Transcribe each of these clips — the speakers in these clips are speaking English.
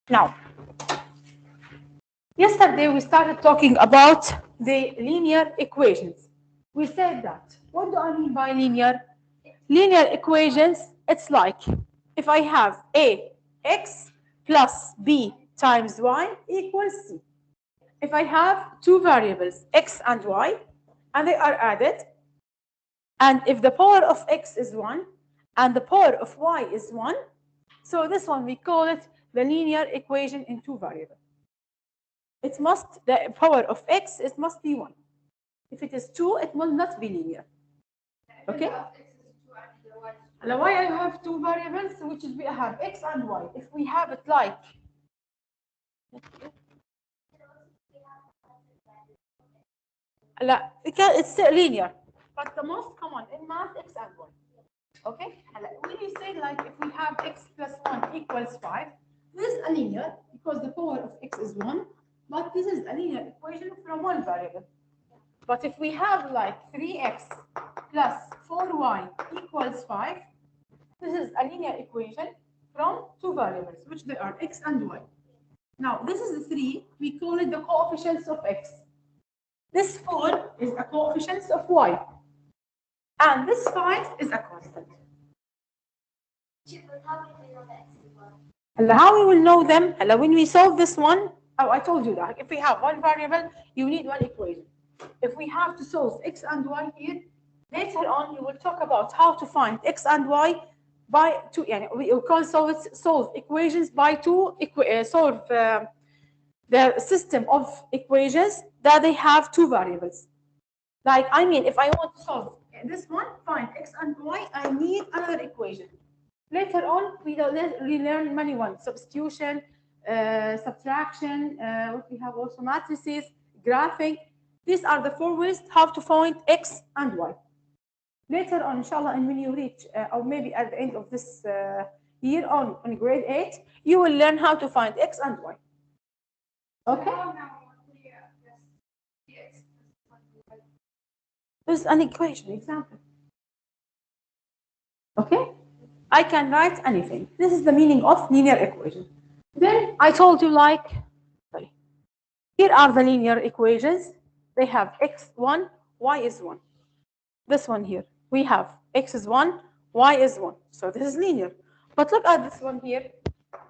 Now, yesterday we started talking about the linear equations. We said that. What do I mean by linear? Linear equations, it's like if I have ax plus b times y equals c. If I have two variables, x and y, and they are added, and if the power of x is 1 and the power of y is 1, so this one we call it the linear equation in two variables. It must, the power of x, it must be 1. If it is 2, it will not be linear. Okay? And why I have two variables, which is we have x and y. If we have it like it's linear, but the most common in math x and y. Okay? When you say like if we have x plus 1 equals 5, this is a linear because the power of x is 1, but this is a linear equation from one variable. But if we have like 3x plus 4y equals 5, this is a linear equation from two variables, which they are x and y. Now, this is the 3. We call it the coefficients of x. This 4 is a coefficient of y. And this 5 is a constant. How we will know them? When we solve this one, I told you that. If we have one variable, you need one equation. If we have to solve x and y here, later on you will talk about how to find x and y by two. We can solve equations by two. Solve the system of equations that they have two variables. Like if I want to solve this one, find x and y, I need another equation. Later on, we learn many ones: substitution, subtraction. We have also matrices, graphing. These are the 4 ways how to find x and y. Later on, inshallah, and when you reach, or maybe at the end of this year on grade 8, you will learn how to find x and y. Okay? This is an equation example. Okay? I can write anything. This is the meaning of linear equation. Then I told you here are the linear equations. They have x1, y is 1. This one here, we have x is 1, y is 1. So this is linear. But look at this one here.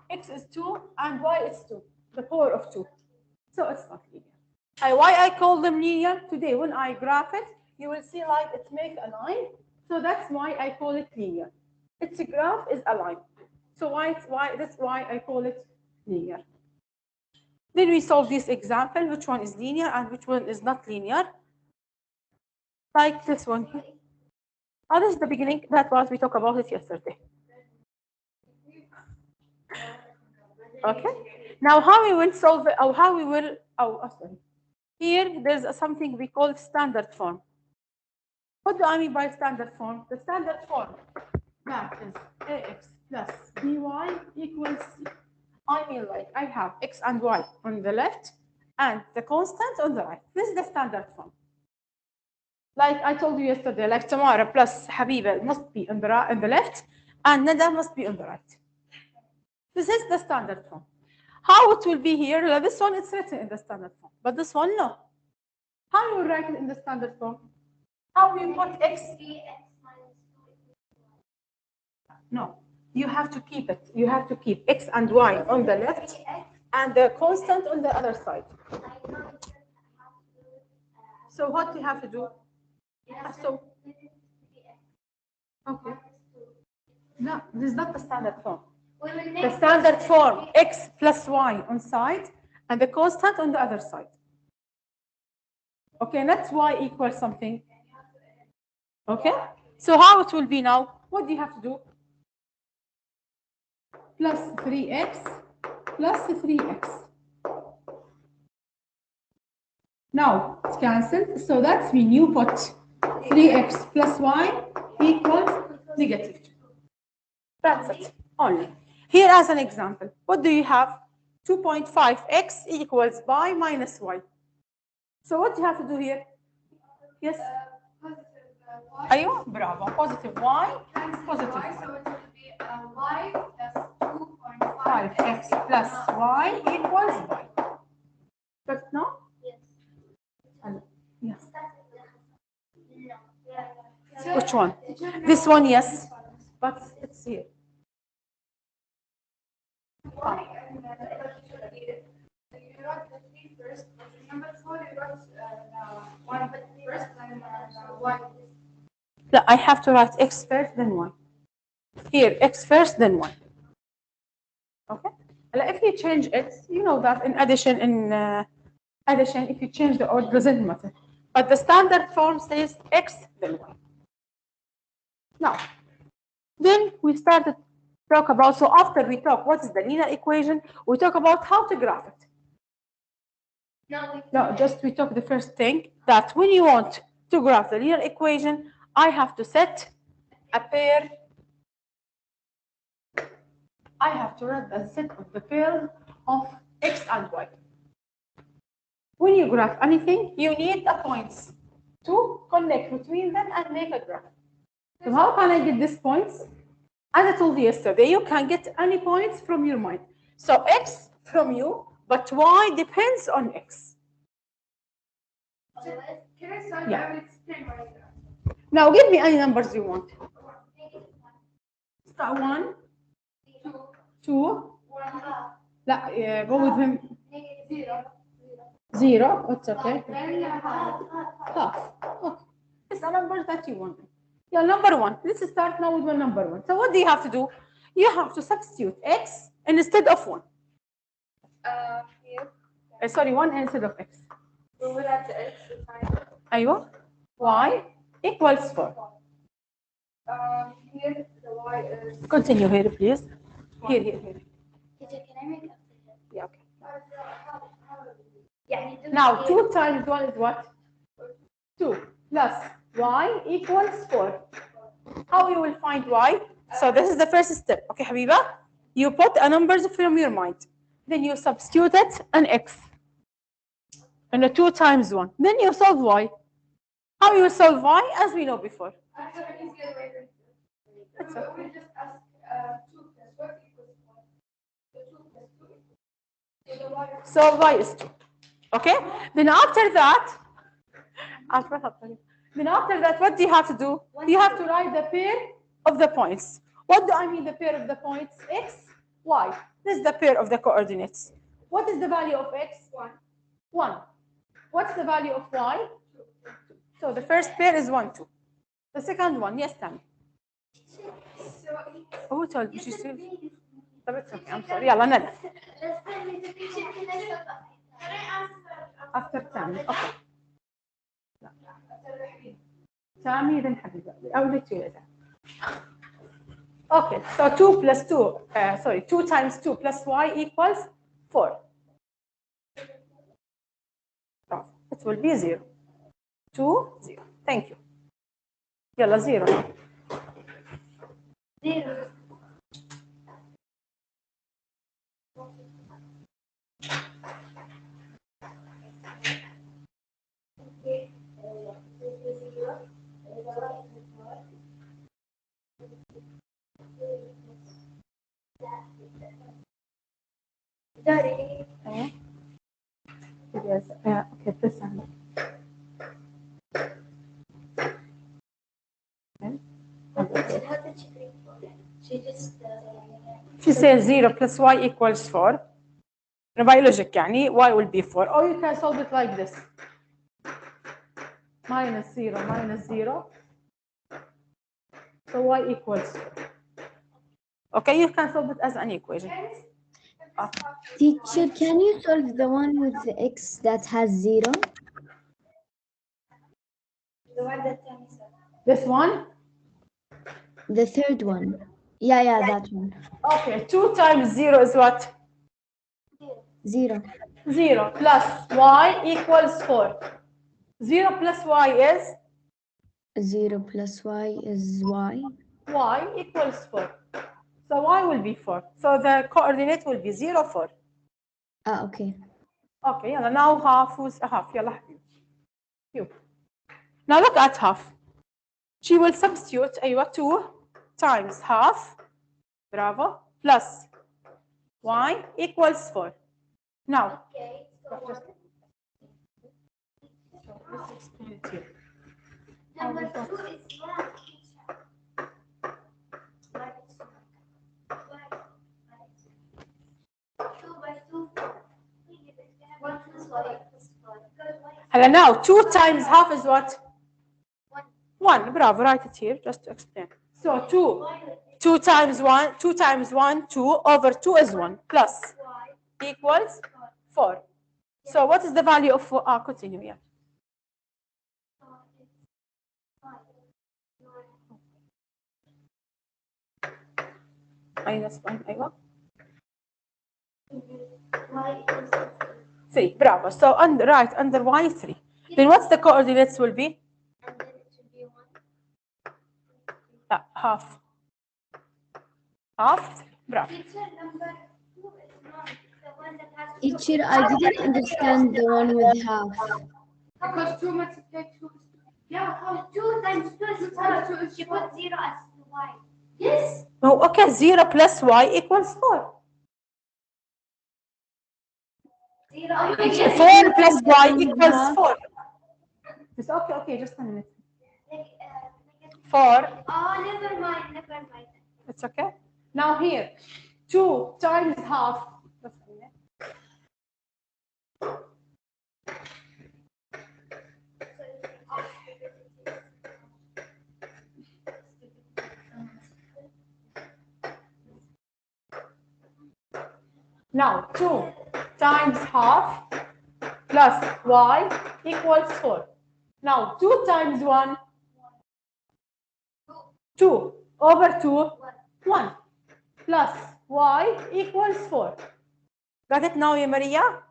X is 2 and y is 2, the power of 2. So it's not linear. Why I call them linear? Today, when I graph it, you will see like it makes a line. So that's why I call it linear. Its graph is a line. So that's why I call it linear. Then we solve this example, which one is linear and which one is not linear. Like this one here. Oh, this is the beginning. That was, we talked about it yesterday. Okay. Now how we will solve it, or how we will, sorry. Here, there's something we call standard form. What do I mean by standard form? The standard form, that is ax plus by equals c. Like I have x and y on the left and the constant on the right. This is the standard form. Like I told you yesterday, like Tamara plus Habiba must be on the left and Nada must be on the right. This is the standard form. How it will be here? Like this one, it's written in the standard form, but this one, no. How you will write it in the standard form? How we put x? No. You have to keep it. You have to keep x and y on the left and the constant on the other side. So what do you have to do? Okay. No, this is not the standard form. The standard form, x plus y on side and the constant on the other side. Okay, that's y equals something. Okay, so how it will be now? What do you have to do? Plus 3x plus 3x. Now it's cancelled, so that's when you put 3x plus y equals negative 2. That's it, only. Here as an example, what do you have? 2.5x equals y minus y. So what do you have to do here? Yes? Aywa, bravo. Positive y, positive y. So it will be y plus 2.5 x plus y equals y. But no? Yes. Yes. Which one? This one, yes. But it's here. Ah. You wrote the 3 first, but remember 4 you wrote the 1 first and 1. No, I have to write x first, then y. Here, x first, then y. Okay? Now, if you change it, you know that in addition, if you change the order, doesn't matter. But the standard form says x, then y. Now, then we started to talk about, so after we talk what is the linear equation, we talk about how to graph it. No, just we talk the first thing, that when you want to graph the linear equation, I have to set a pair. I have to write the set of the pair of x and y. When you graph anything, you need a points to connect between them and make a graph. So how can I get these points? As I told you yesterday, you can get any points from your mind. So x from you, but y depends on x. Can I start? Yeah. I will explain why. Now give me any numbers you want. Start 1, 2. لا, go with him. 0. It's okay. Half. Okay. It's a number that you want. Yeah, number 1. Let's start now with one number 1. So what do you have to do? You have to substitute x instead of 1. Here. Sorry, 1 instead of x. We will add the x inside. أيوة. y equals 4. Here the y is. Continue here, please. Here. Teacher, can I make a Yeah, okay. يعني Now, 2 times 1 is what? 2 plus y equals 4. How you will find y? So this is the first step. Okay, Habiba? You put a numbers from your mind. Then you substitute it an x. And a 2 times 1. Then you solve y. How you solve y? As we know before. That's okay. We just ask 2 plus what equals 1. The 2 plus 2 equals. So the y is. So y is 2. Okay? Then after that, what do you have to do? You have to write the pair of the points. What do I mean the pair of the points? X, y. This is the pair of the coordinates. What is the value of x? 1. What's the value of y? 2. So the first pair is 1, 2. The second one, yes, Tammy. Who told you? She said. It's okay. I'm sorry. يلا ندى. After Tammy. Okay. Tammy then Habiba. I'll let you later. Okay. So 2 plus 2. 2 times 2 plus y equals 4. Oh, it will be 0. 2, 0. Thank you. يلا 0. 0. Daddy. Yes. Okay, this one. How did she think about it? She just. She says 0 plus y equals 4. Biologic يعني y will be 4. Or you can solve it like this. Minus 0 minus 0. So y equals 4. Okay, you can solve it as an equation. Teacher, can you solve the one with the x that has 0? The one that Tammy said. This one? The third one. Yeah, that one. Okay, 2 times 0 is what? 0. 0 plus y equals 4. 0 plus y is? 0 plus y is y. Y equals 4. So y will be 4. So the coordinate will be 0, 4. Okay. Okay, يلا now half who's a half. يلا حبيبي. You. Now look at half. She will substitute أيوة 2 times half. Bravo. Plus y equals 4. Now, Okay. So let's explain it here. number 2 is 1. Why? 2 by 2. 1 plus y plus 4. And now 2 times half is what? 1. 1. Bravo, write it here just to explain. So 2 times 1, 2 times 1, 2 over 2 is 1 plus Y equals 4. So what is the value of 4? Continue, yeah. Minus 1, أيوة. 3, bravo. So right under y 3. Then what's the coordinates will be? and then it should be 1. Half. Half 3, bravo. Teacher, number 2 is not the one that has Teacher, I didn't understand the one with half. because 2 multiplied 2 is 2. Yeah, how 2 times 2 is 4. She put 0 as y. Yes. Oh, okay, 0 plus y equals 4. 0. 4 plus y equals 4. It's okay, just a minute. 4. Oh, never mind. It's okay. Now here, 2 times half. Just a minute. Now 2 times half plus y equals 4. Now 2 times 1, 2 over 2, 1 plus y equals 4. Got it now, Maria?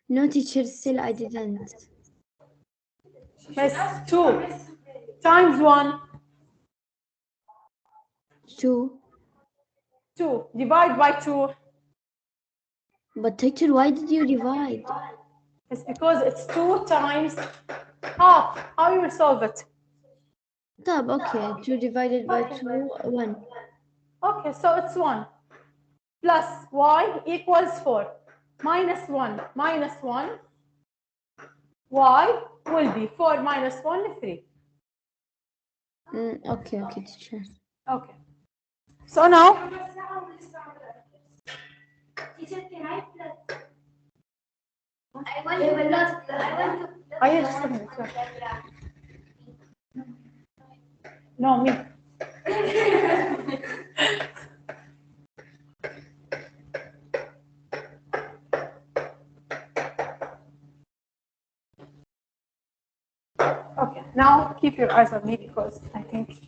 No, teacher, still I didn't. Yes, 2 times 1, 2. 2. Divide by 2. But teacher, why did you divide? It's because it's 2 times half. How you will solve it? Tab, okay. 2 divided by 2, 1. Okay, so it's 1 plus y equals 4. Minus 1 minus 1. Y will be 4 minus 1, 3. Okay, teacher. Okay. So now, Teacher, can I plus? I want to. Oh, yeah, just a minute, sure. No, me. Okay, now keep your eyes on me because I think.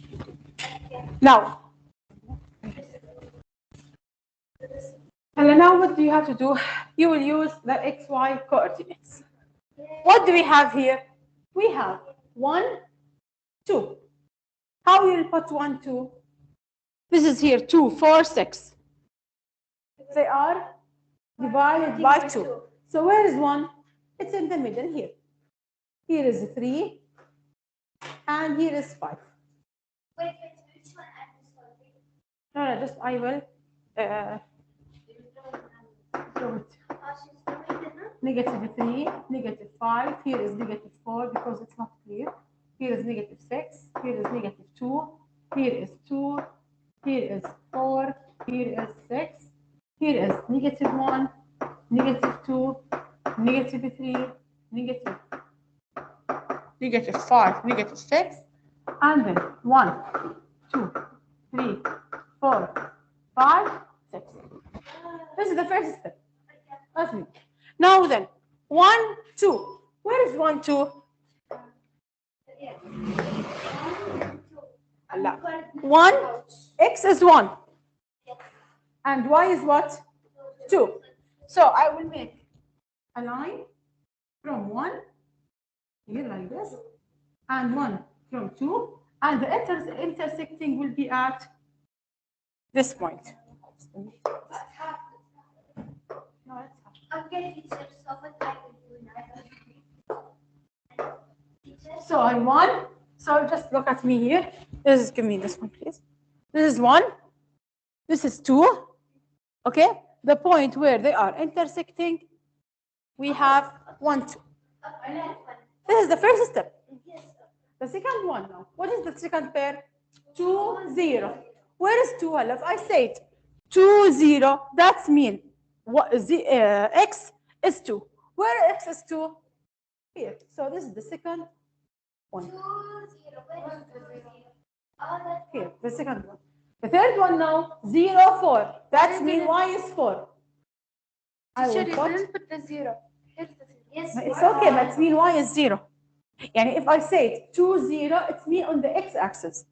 Now. And now what do you have to do? You will use the XY coordinates. What do we have here? We have 1, 2. How will you put 1, 2? This is here 2, 4, 6. They are divided by 2. So where is 1? It's in the middle here. Here is 3 and here is 5. Wait, which one I'm solving? No, just I will do it. Negative 3, negative 5. Here is negative 4 because it's not clear. Here is negative 6. Here is negative 2. Here is 2. Here is 4. Here is 6. Here is negative 1, negative 2, negative 3, negative 5, negative 6. And then 1, 2, 3, 4, 5, 6. This is the first step. That's me. Now then, 1, 2. Where is 1, 2? Allah. 1, x is 1. And y is what? 2. So I will make a line from 1 here like this, and 1 from 2, and the intersecting will be at this point. No, it's half. Okay, teacher, so what I will do now? So I won. So just look at me here. Give me this one, please. This is 1. This is 2. Okay? The point where they are intersecting, we have 1, 2. This is the first step. The second one now. What is the second pair? 2, 0. Where is 2? If I say it 2, 0, that's mean what x is 2. Where x is 2? Here. So this is the second one. 2, 0. Where is 2, 0? Here, the second one. The third one now, 0, 4. That's mean y is 4. I will put the 0. Here's the 0. Yes. it's okay, but it's mean y is 0. And if I say 2, 0, it's mean on the x-axis.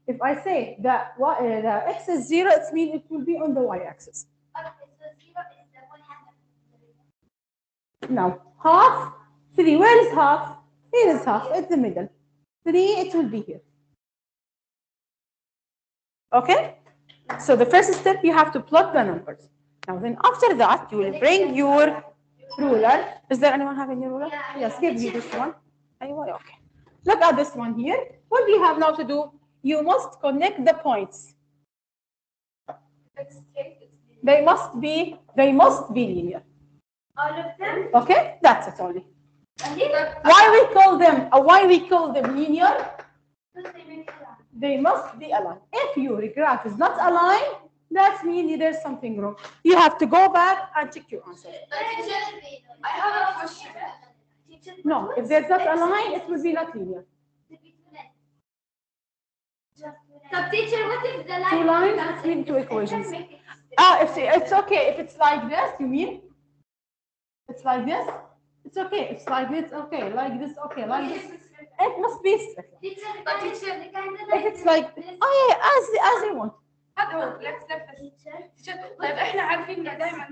If I say that the x is 0, it's mean it will be on the y-axis. Okay, so 0 is the one half of Now, half, 3. Where is half? Here is half. It's the middle. 3, it will be here. Okay? So the first step, you have to plot the numbers. Now, then after that, you will bring your ruler. Is there anyone having a ruler? Yeah. Yes, give me this one. Anyway, okay. Look at this one here. What do you have now to do? You must connect the points. They must be linear. all of them. Okay? That's it only. And then Why we call them linear? because they make a line. They must be aligned. If your graph is not aligned, that means there's something wrong. You have to go back and check your answer. I have a question. No, if there's not aligned, it will be not linear. So teacher, what if the line? Two lines between two equations. It's okay. If it's like this, you mean? It's like this? It's okay. It's like this, okay. Like this, okay. Like this. It must be straight. If it's like, oh yeah, as you want. طيب احنا عارفين دائما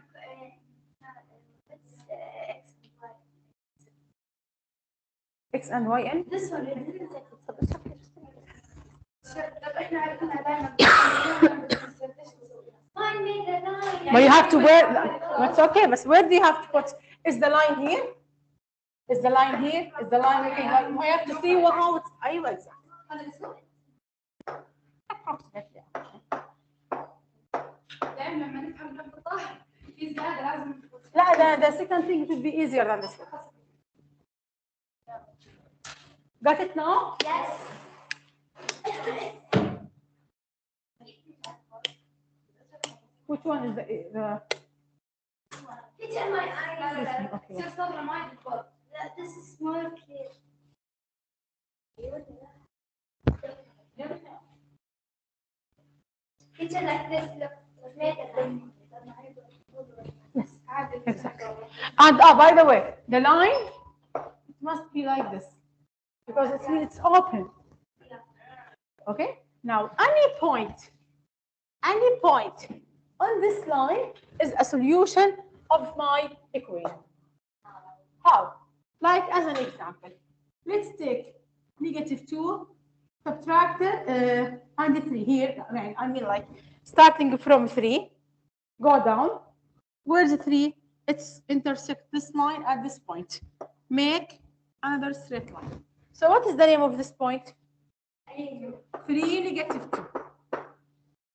X and Y and this one طيب احنا عارفينها دائما find me the line. but you have to wear. That's okay. But where do you have to put? Is the line here? Is the line here? Is the line looking like? We have to see how it's. أيوة exactly. Approximately. دائما لما نفهم الخطة في زيادة لازم لا, the second thing should be easier than this one. Got it now? Yes. Which one is the Teacher, my eyes. okay. This is more clear. Teacher, like this, look. Yes, exactly. And by the way, the line it must be like this because it's open. Okay. Now any point on this line is a solution of my equation. How? Like as an example, let's take -2 subtracted and 3 here. I mean like starting from 3, go down. Where's the 3? It's intersect this line at this point. Make another straight line. So what is the name of this point? 3 -2.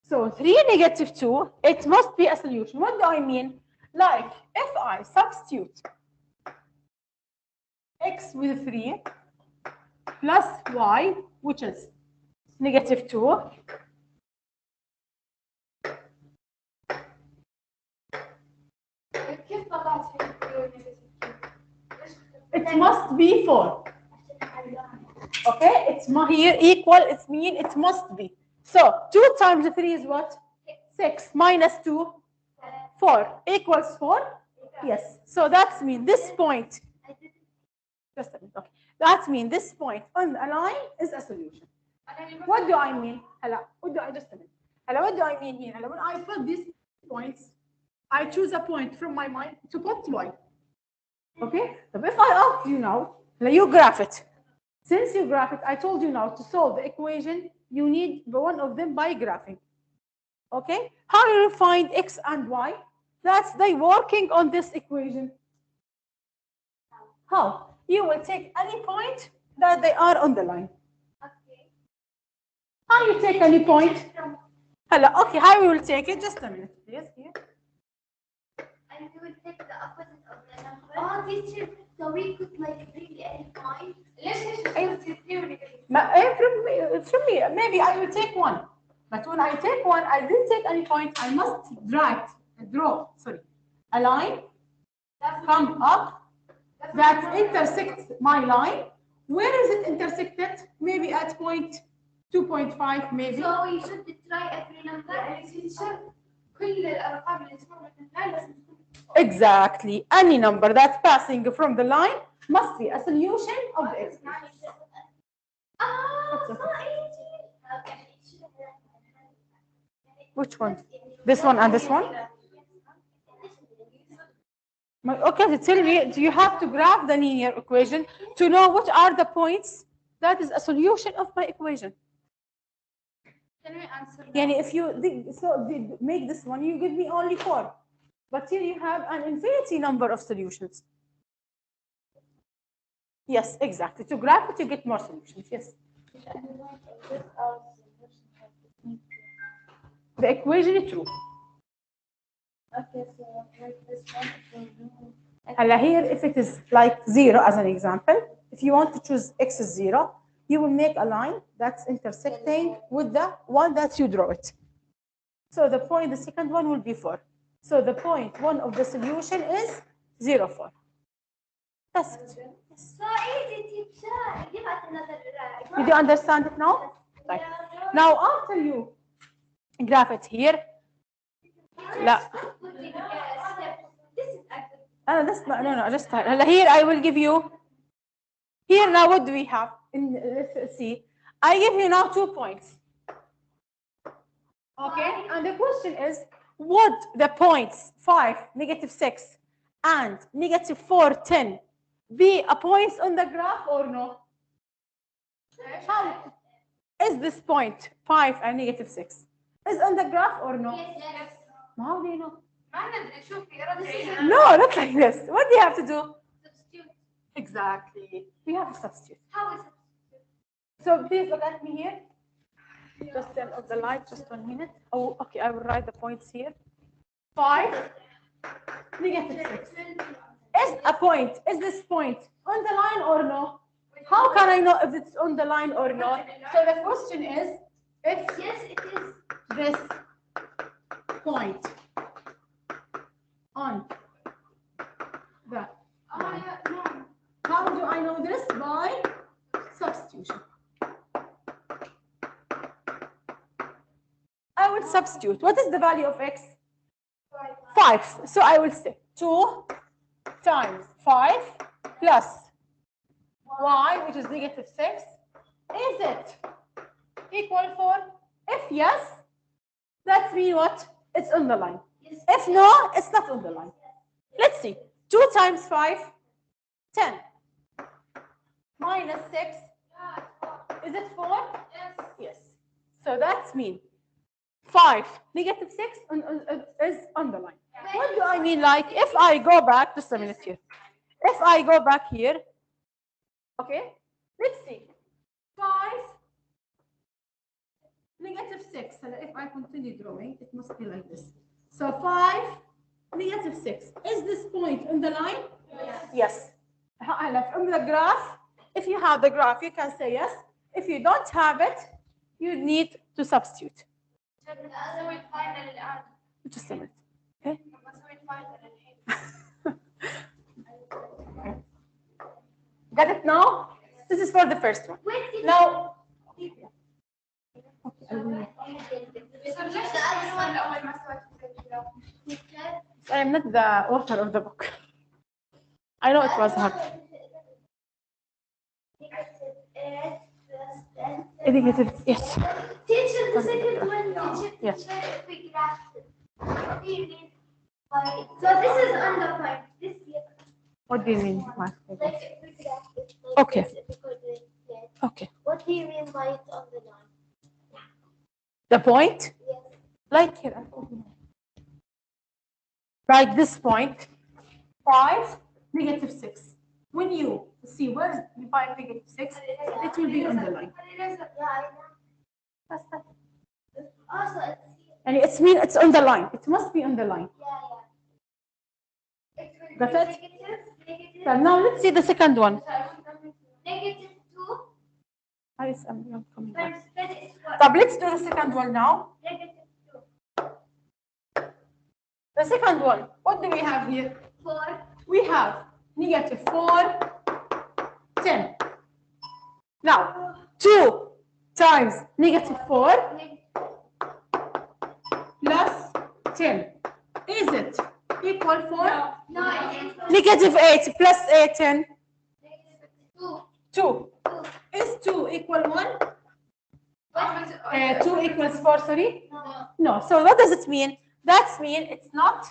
So 3 -2, it must be a solution. What do I mean? Like if I substitute x with 3 plus y, which is -2, كيف طلعت it must be 4. Okay, it's here equal, it means it must be. So 2 times 3 is what? 6 minus 2, 4 equals 4. Yes, so that's mean this point. Just a minute. Okay, that means this point on a line is a solution. What do I mean? Hello, what do I just a minute? Hello, what do I mean here? Hello, when I put these points, I choose a point from my mind to put y. Okay, so if I ask you now, you graph it. Since you graph it, I told you now to solve the equation, you need one of them by graphing. Okay, how do you find x and y? That's they working on this equation. How? You will take any point that they are on the line. Okay. How you take any point? Okay, how we will take it? Just a minute, please. Here. And we will take the opposite of the number. Oh, teacher, so we could like bring any point. From me, maybe I will take one. But when I take one, I didn't take any point. I must draw a line, come up, that intersects my line. Where is it intersected? Maybe at point 2.5, maybe. So we should try every number. Exactly. Any number that's passing from the line must be a solution of the expression. Which one? This one and this one? Okay, tell me, do you have to graph the linear equation to know what are the points? That is a solution of my equation. Can we answer that? Yani if you make this one, you give me only 4. But here you have an infinity number of solutions. Yes, exactly. To graph it, you get more solutions. Yes. The equation is true. Okay, so like this one. Here, if it is like 0 as an example, if you want to choose x is 0, you will make a line that's intersecting with the one that you draw it. So the second one will be 4. So the point 1 of the solution is 0, 4. That's it. So easy, teacher. Give us another. Did you understand it now? Right. Now, after you graph it here, here I will give you. Here now, what do we have? Let's see. I give you now 2 points. Okay, and the question is, would the points 5, -6, and -4, 10 be a points on the graph or no? How is this point 5 and -6 is on the graph or no? Yes. How do you know? No, not like this. What do you have to do? Substitute. Exactly. We have to substitute. How is it? So please look at me here. Just turn off the light, just 1 minute. Oh, okay, I will write the points here. 5, -6. Is a point, is this point on the line or no? How can I know if it's on the line or not? So the question is, if Yes, it is. this point on the line. No. How do I know this? By substitution. I will substitute. What is the value of x? 5. So I will say 2 times 5 plus y, which is -6. Is it equal 4? If yes, that means what? It's on the line. Yes. If no, it's not on the line. Let's see. 2 times 5, 10. -6. Is it 4? Yes. Yes. So that's mean 5, -6 is on the line. What do I mean? Like if I go back, just a minute here. If I go back here, okay, let's see. 5, -6. So if I continue drawing, it must be like this. So 5, -6. Is this point on the line? Yes. Yes. On the graph, if you have the graph, you can say yes. If you don't have it, you need to substitute. Just a minute. Okay. Got it now? This is for the first one. Now, I'm not the author of the book. I know it was hard. Yes. Teacher, the second one, teacher. Yes. If we graph it, what do you mean by? So this is on the point. This here. What do you mean? Like if we graph it. Okay. This, if we go to it, Okay. what do you mean by it's on the line? The point? Yes. Like here. Like this point. 5, -6. When you see where you find -6, it will be on the line. Yeah, I know. That's that. Also, it's And it's mean it's on the line. It must be on the line. Got it? So now let's see the second one. Negative 2 I'm not coming back. times 10 is what? So let's do the second one now. Negative 2. The second one. What do we have here? 4. We have negative 4, 10. Now, 2 times negative 4 plus 10. Is it equal 4? No, it is Negative 8 plus 8, 10. negative 2. 2. Is 2 equal 1? 2 equals 4, sorry? No. No. So what does it mean? That means it's not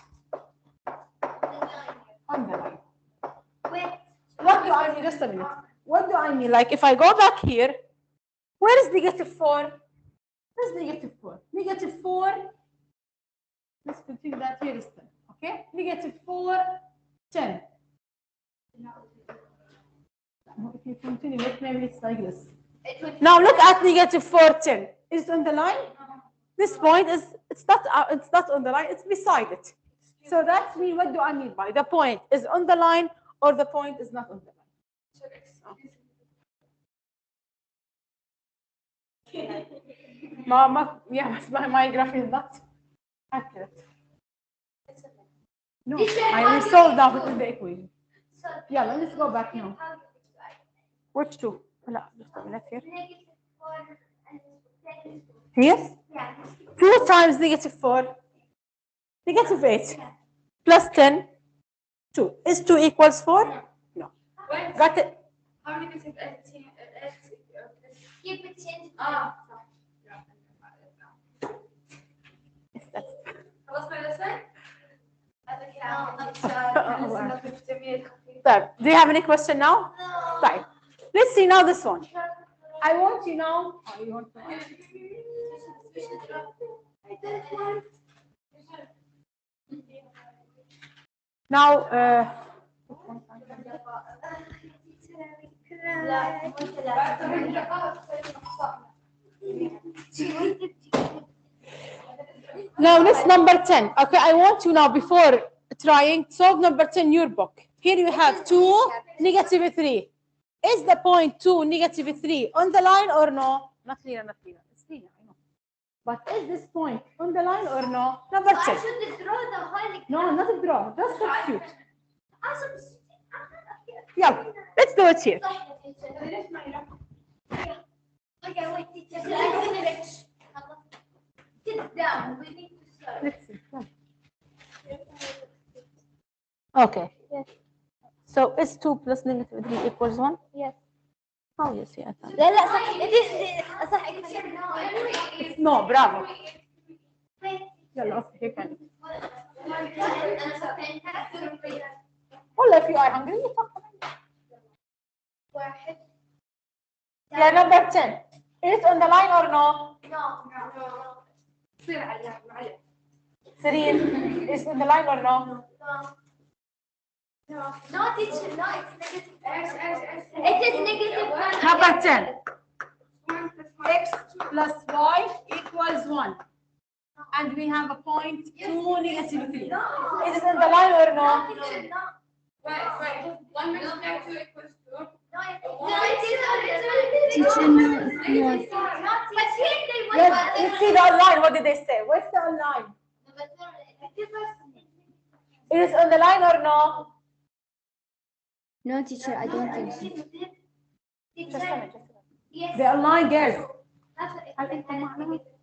on the line. Wait. What do I mean? Just a minute. What do I mean? Like if I go back here, where is negative 4? Where's negative 4? Negative 4. Let's continue that here is 10. Okay? Negative 4, 10. If you continue it, maybe it's like this. Now look at negative 4, 10. Is it on the line? This point is it's not on the line, it's beside it. So that's mean what do I mean by the point is on the line or the point is not on the line? My graph is not accurate. No, I will solve that within the equation. Yeah, let's go back now. Which two? لا, just a minute here. Negative 4 and 10 is 2. Yes? Yeah. 2 times negative 4, negative 8, plus 10, 2. Is 2 equals 4? No. Got it? How many negative 18? Keep it change. Yes, that's خلاص درسنا؟ طيب, do you have any question now? No. طيب. Let's see now this one. I want you now. Oh, you want to now, now let's number 10. Okay, I want you now before trying solve number 10 in your book. Here you have 2, negative 3. Is the point 2, negative 3 on the line or no? Not Lina, not Lina. It's Lina, I know. But is this point on the line or no? Number 10. I should draw the whole. No, not a draw. Just substitute. Awesome. Yeah, let's do it here. Okay, wait, teacher. I finish. Sit down. We need to start. Let's see. Okay. Yes. So is 2 plus negative 3 equals 1? Yes. Oh, yes, yes. لا لا صح صح No, bravo. Wait. يلا اوكي هيك يعني. واحد. Well, if you are hungry, you talk. Yeah, number 10. Is it on the line or no? No. تصير عليها معلش. 3 is on the line or no? No, teacher. No, it's negative. It is negative 1. Number 10. 1 plus 1. X plus y equals 1. And we have a point 2, negative 3. Is it on the line or no? Teacher, no. Wait. 1 minus 2 equals 2. No, it is on the line. Teacher, no, it's not. But here they want Let's see the online. What did they say? What's the online? Is it on the line or no? No, teacher, I don't think so. Just a minute. Yes. The online, girls.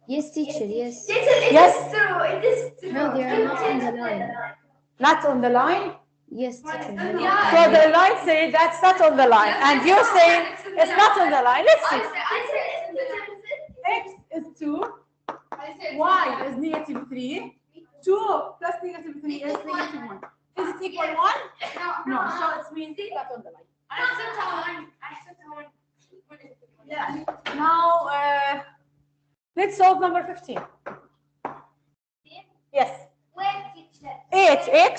Yes, teacher, yes. Yes. True. It is true. No, they are not on the line. Not on the line. Yes, teacher. So the line say that's not on the line, and you're saying it's not on the line. Let's see. X is 2, y is negative 3, 2 plus negative 3 is negative 1. Is it equal 1? No, so it means it's not on the line. Now, let's solve number 15. Yes. 8x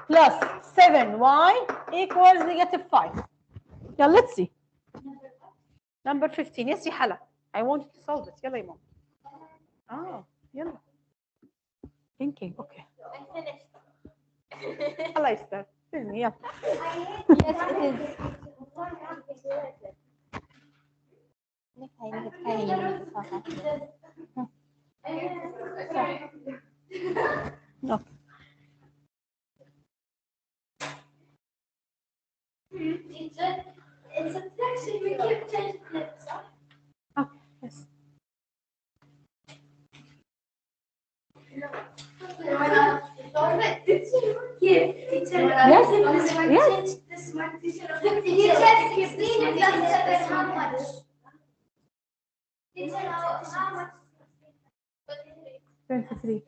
plus 7y equals negative 5. Now let's see. Number 15. Yes, يا حلا. I want you to solve it. يلا يا ماما. يلا. Thinking. Okay. I finished. الله يستر. فيلمي يلا. No. It's a section we keep changing clips. Okay. Yes. How much? 23.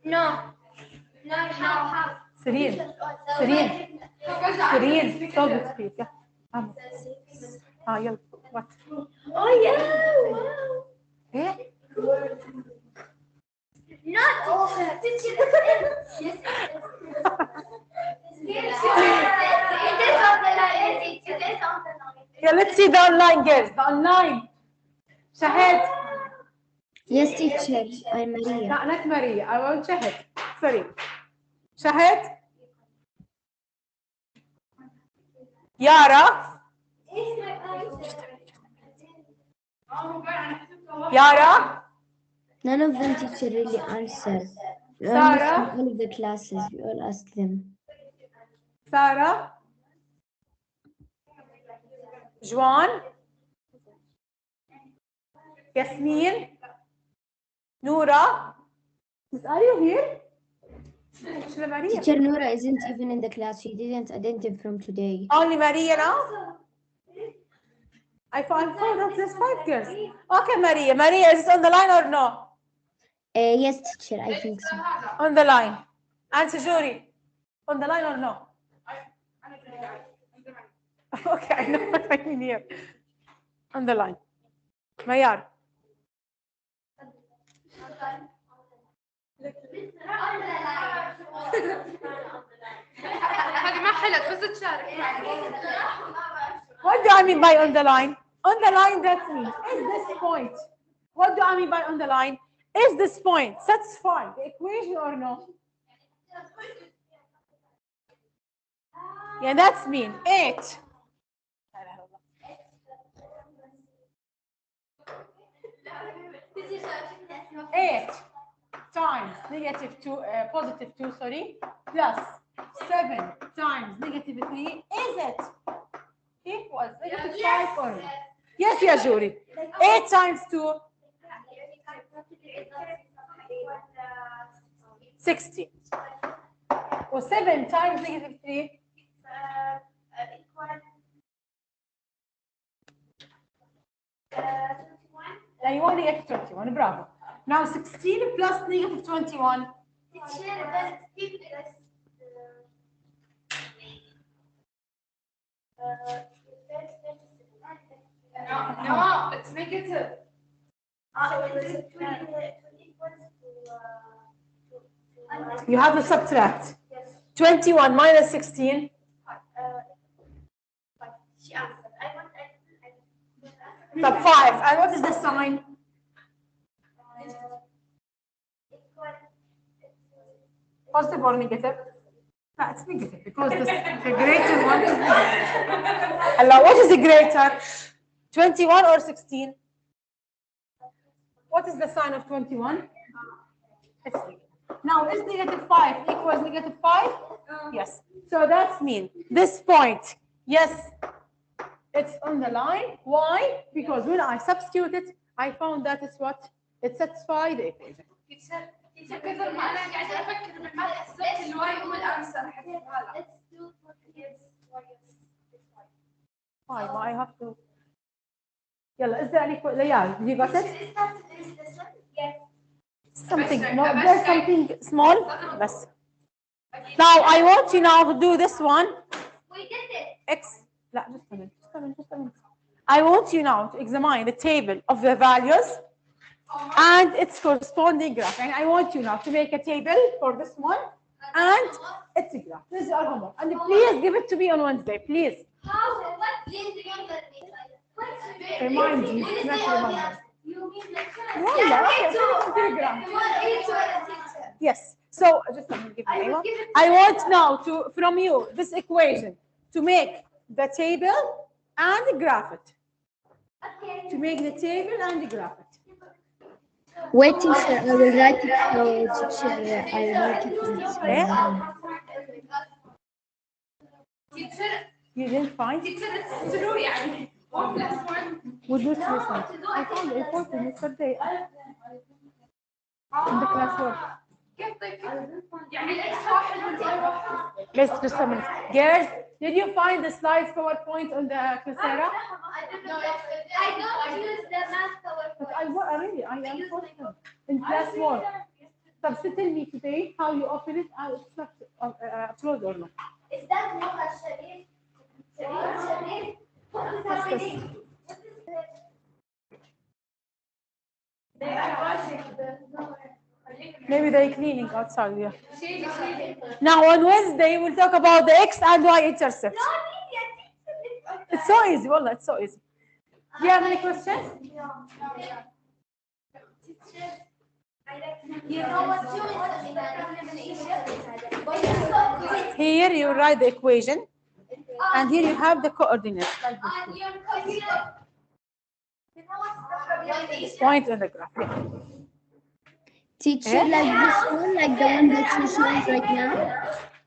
No. No, how? Serene. Serene. Serene. So good speak. Yeah. يلا. What? Oh yeah! Wow. إيه؟ Not all. Teacher, yes. It is on the line. It is on the line. Yeah, let's see the online girls. The online. Shahid. Yes, teacher. I'm Maria. No, not Maria. I want Shahid. Sorry. Shahid. Yara. Yara. None of them, teacher, really answer. We Sarah? almost in all of the classes, we all ask them. Sarah. Juan. Yasmin. Noura. Are you here? Maria. Teacher Noura isn't even in the class. She didn't attend him from today. Only Maria now? I found four of these 5 girls. Okay, Maria. Maria, is it on the line or no? Yes, teacher, I think so. On the line. Answer jury. On the line or no? Okay, I know what I mean here. On the line. Mayar. هذه ما حلت بس تشارك. What do I mean by on the line? On the line, that means is this point. What do I mean by on the line? Is this point satisfying the equation or no? Yeah, that's mean 8. 8 times -2, positive 2, sorry, plus 7 times -3. Is it equals -5 or no? Yes, yeah, Jury. 8 times 2, 60. Or 7 times -3. You want -21, bravo. Now 16 plus -21. No, it's negative. You have to subtract. 21 minus 16. So 5. And what is the sign? Positive or negative? No, it's negative because the greater one is negative. Allah, what is the greater? 21 or 16? What is the sign of 21? It's negative. Now, is -5 equals -5? Yes. So that's mean this point, yes, it's on the line. Why? Because when I substitute it, I found that it's what? It satisfied the equation. كثر ما انا قاعده افكر بالمال حسيت الواي هو الانسر حسبها لا. Why? I have to. Yalla, is there any question? You got it? Something. No, there's something small. Bas. Now I want you now to do this one. We did it. X. لا, just a minute. I want you now to examine the table of the values and its corresponding graph. And I want you now to make a table for this one and its graph. This is our homework. And please give it to me on Wednesday, please. How? What? Please remember me. Remind you. Not remember. Wallah, okay, send it on Telegram. Yes. So just let me give you name. I want now to from you this equation to make the table and graph it. To make the table and graph it. Wait, teacher, I will write it so teacher, I'll make it in this Eh? one. You didn't find? يعني 1 plus 1 Would you listen? I found the important yesterday in the classwork. كيف طيب يعني الاكس واحد والواي واحد. Let's just a minute. Girls, did you find the slides PowerPoint on the Coursera? I don't use the math But PowerPoint. I really, I am them in classwork. So tell me today how you open it. I'll upload or not. Is that not a Sharif? Sharif? What is happening? Maybe they're cleaning outside. Yeah. Now on Wednesday we'll talk about the x and y intercept. It's so easy. Wallah, it's so easy. Do you have any questions? You know what's your problem in Egypt? Here you write the equation, and here you have the coordinates. Like this. On your question. You know what's the problem in Egypt? Point on the graph. Yeah. Teacher, like this one, like the one that you're showing right now?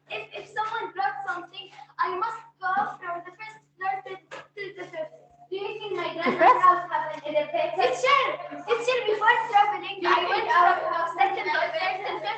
If someone brought something, I must go from the first floor to the fifth. Do you think my grandma's house have an elevator? Teacher, before traveling, I went from second or third to fifth.